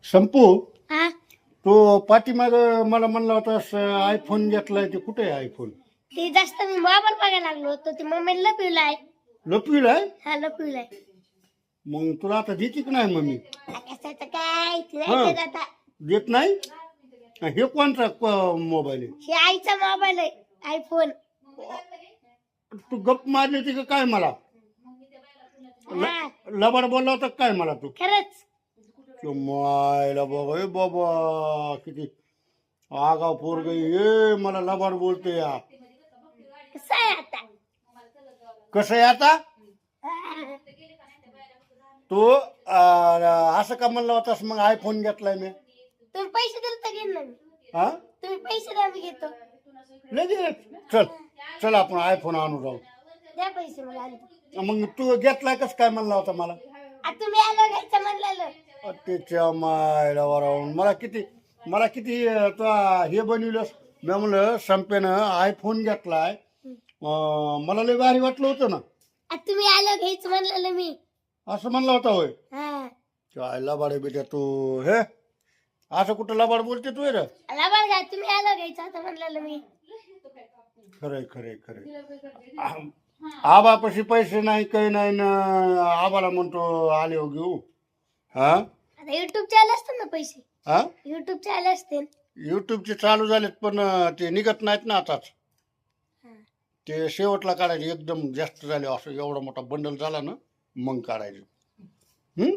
संपू हा तो पाठीमाग मला म्हणला होता आयफोन घेतलाय ते कुठे आहे आयफोन ते जास्त मी मोबाईल बघायला लागलो होतो ते मम्मी लपविलाय लपविलाय हा लपविलाय मग तुला आता देते की नाही मम्मी कशाचं काय ते हा. नाही देत आता देत नाही हे कोणता मोबाईल आहे हे आईचा मोबाईल आहे आयफोन तू गप मारली होती का काय मला हा लबाड बोलला होता काय मला तू खरंच मायला बाबा बाबा किती आगाव पोरग ये मला लबाड बोलतो या कसं आहे आता कसं आहे आता तू असं का म्हणला होतास मग आयफोन घेतलाय मी तुम्ही पैसे दिले तर घेईन ना मी हा तुम्ही पैसे द्या मी घेतो लगेच चल चल आपण आयफोन आणू जाऊ द्या पैसे मला आणतो मग तू घेतलाय कसं काय म्हणला होता मला आता तुम्ही आलो घ्यायचं म्हणलेलं त्याच्या मायला राहून मला किती तो हे बनविलंस मी म्हणलं संपेनं आयफोन घेतलाय मला लय भारी वाटलं होतं ना आता तुम्ही आलो घ्यायचं म्हणलेलं मी असं म्हणला होता होय हा काय लबाड बेटा तू हे असं कुठं लबाड बोलते तू रे लबाड घ्या तुम्ही आलो घ्यायचं आता म्हणलेलं मी खरंय खरंय खरंय आबापाशी पैसे नाही काही नाही ना आबाला म्हणतो आले हो घेऊ हा आता युट्यूबचे आले असते ना पैसे हा युट्यूबचे आले असते युट्यूबचे चालू झालेत पण ते निघत नाहीत ना आताच ते शेवटला काढायचे एकदम जास्त झाले असं एवढा मोठा बंडल झाला ना मग काढायचं